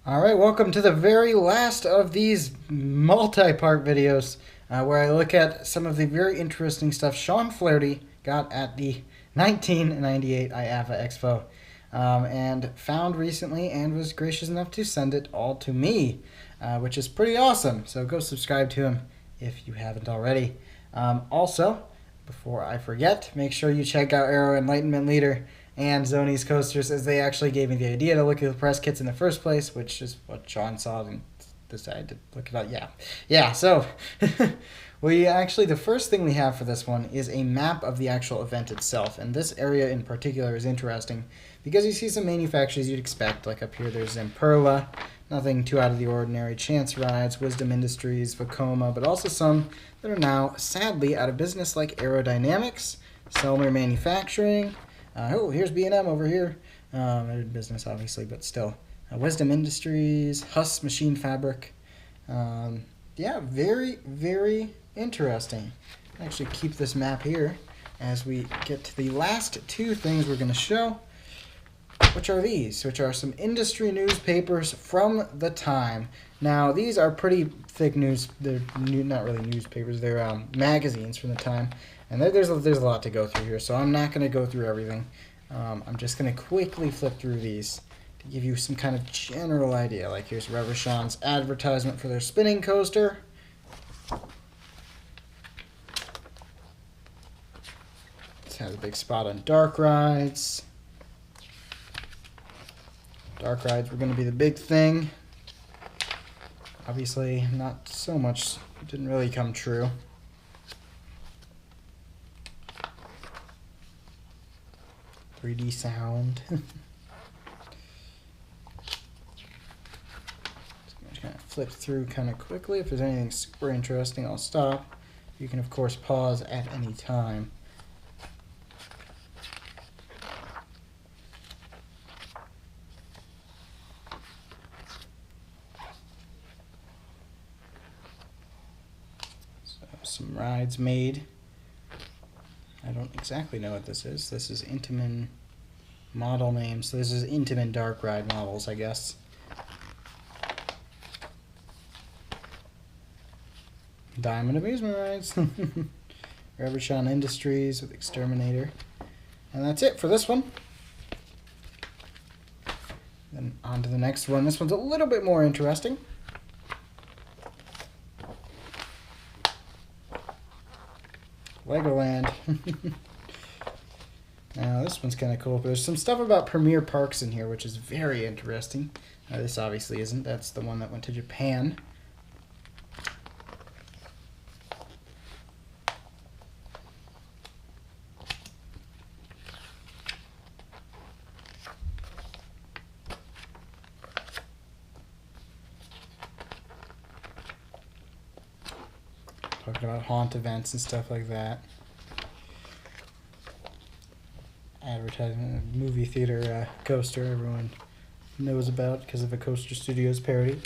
All right, welcome to the very last of these multi-part videos where I look at some of the very interesting stuff Sean Flaharty got at the 1998 IAAPA Expo and found recently and was gracious enough to send it all to me, which is pretty awesome. So go subscribe to him if you haven't already. Also, before I forget, make sure you check out Aero Enlightenment Leader and Zoni's coasters, as they actually gave me the idea to look at the press kits in the first place, which is what Sean saw and decided to look it up. Yeah. So the first thing we have for this one is a map of the actual event itself, and this area in particular is interesting because you see some manufacturers you'd expect. Like up here, there's Imperla, nothing too out of the ordinary. Chance Rides, Wisdom Industries, Vacoma, but also some that are now sadly out of business, like Aerodynamics, Selmer Manufacturing. Here's B&M over here. They're in business, obviously, but still. Wisdom Industries, Huss Machine Fabric. Yeah, very, very interesting. I'll actually keep this map here as we get to the last two things we're going to show, which are these, which are some industry newspapers from the time. Now, these are pretty thick news. They're not really newspapers. They're magazines from the time. And there's a lot to go through here, so I'm not going to go through everything. I'm just going to quickly flip through these to give you some kind of general idea. Like here's Reverchon's advertisement for their spinning coaster. This has a big spot on dark rides. Dark rides were going to be the big thing. Obviously, not so much. It didn't really come true. .3D sound. Just kind of flip through kind of quickly. If there's anything super interesting, I'll stop. You can, of course, pause at any time. So, some rides made. I don't exactly know what this is. This is Intamin model name. So this is Intamin Dark Ride models, I guess. Diamond Amusement Rides. Reverchon Industries with Exterminator. And that's it for this one. Then on to the next one. This one's a little bit more interesting. Legoland. Now this one's kind of cool. There's some stuff about Premier Parks in here, which is very interesting. This obviously isn't. That's the one that went to Japan. Talking about haunt events and stuff like that. Advertisement, movie theater coaster everyone knows about because of a Coaster Studios parody.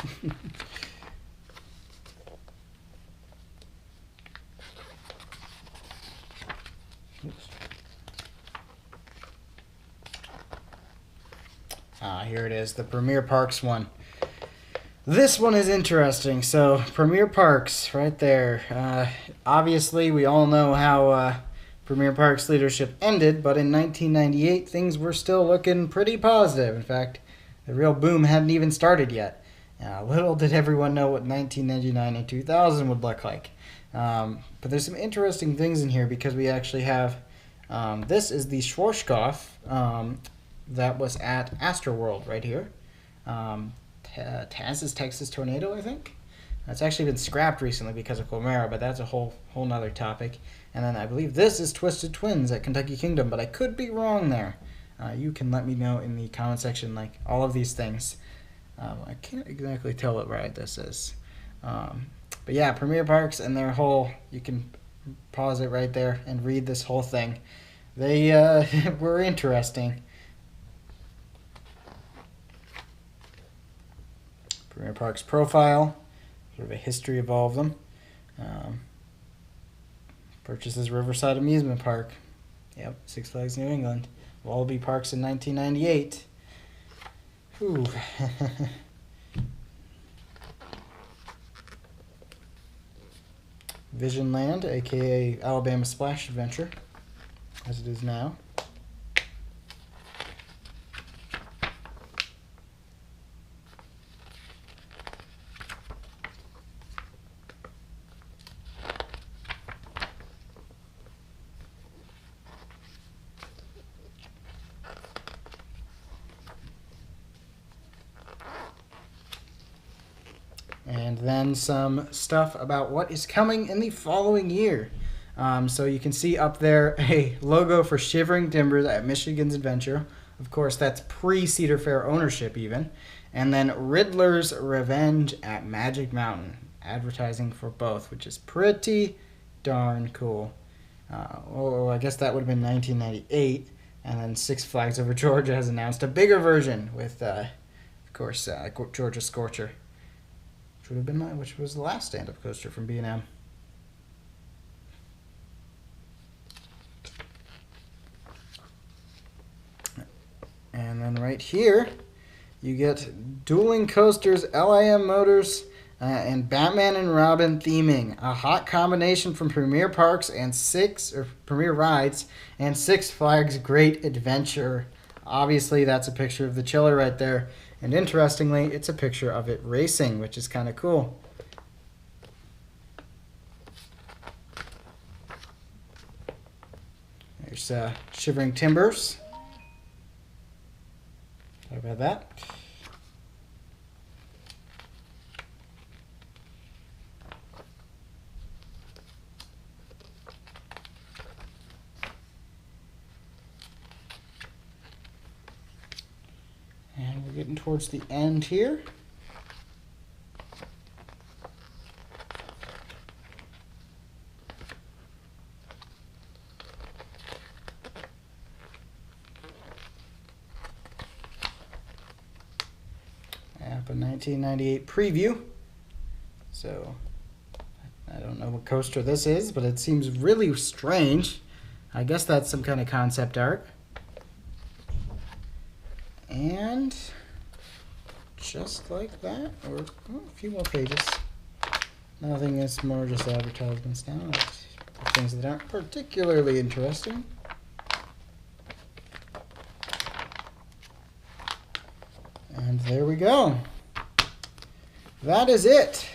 Here it is, the Premier Parks one. This one is interesting. So, Premier Parks, right there. Obviously, we all know how Premier Parks leadership ended, but in 1998, things were still looking pretty positive. In fact, the real boom hadn't even started yet. Little did everyone know what 1999 and 2000 would look like. But there's some interesting things in here because we actually have, this is the Schwarzkopf that was at Astroworld right here. Taz's Texas Tornado, I think. It's actually been scrapped recently because of Clomera, but that's a whole nother topic. And then I believe this is Twisted Twins at Kentucky Kingdom, but I could be wrong there. You can let me know in the comment section, like all of these things. I can't exactly tell what ride this is. But yeah, Premier Parks and their whole, you can pause it right there and read this whole thing. They were interesting. Premier Parks profile, sort of a history of all of them. Purchases Riverside Amusement Park. Yep, Six Flags New England. Wallaby Parks in 1998. Whew. Vision Land, aka Alabama Splash Adventure, as it is now. And then some stuff about what is coming in the following year. So you can see up there a logo for Shivering Timbers at Michigan's Adventure. Of course, that's pre-Cedar Fair ownership even. And then Riddler's Revenge at Magic Mountain. Advertising for both, which is pretty darn cool. I guess that would have been 1998. And then Six Flags Over Georgia has announced a bigger version with, of course, Georgia Scorcher. Which was the last stand-up coaster from B&M. And then right here, you get Dueling Coasters, LIM Motors, and Batman and Robin theming. A hot combination from Premier Parks and Premier Rides and Six Flags Great Adventure. Obviously, that's a picture of the chiller right there. And interestingly, it's a picture of it racing, which is kind of cool. There's Shivering Timbers. Sorry about that. And we're getting towards the end here. IAAPA 1998 preview. So I don't know what coaster this is, but it seems really strange. I guess that's some kind of concept art. And just like that, or a few more pages. Nothing is more just advertisements now. It's things that aren't particularly interesting. And there we go. That is it.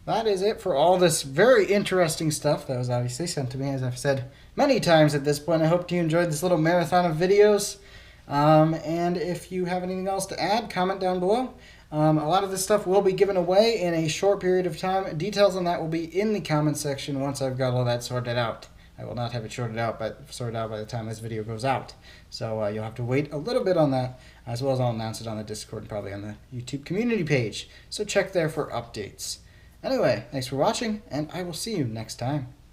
That is it for all this very interesting stuff that was obviously sent to me, as I've said many times at this point. I hope you enjoyed this little marathon of videos. And if you have anything else to add, comment down below. A lot of this stuff will be given away in a short period of time. Details on that will be in the comment section once I've got all that sorted out. I will not have it sorted out by the time this video goes out. So you'll have to wait a little bit on that, as well as I'll announce it on the Discord and probably on the YouTube community page. So check there for updates. Anyway, thanks for watching, and I will see you next time.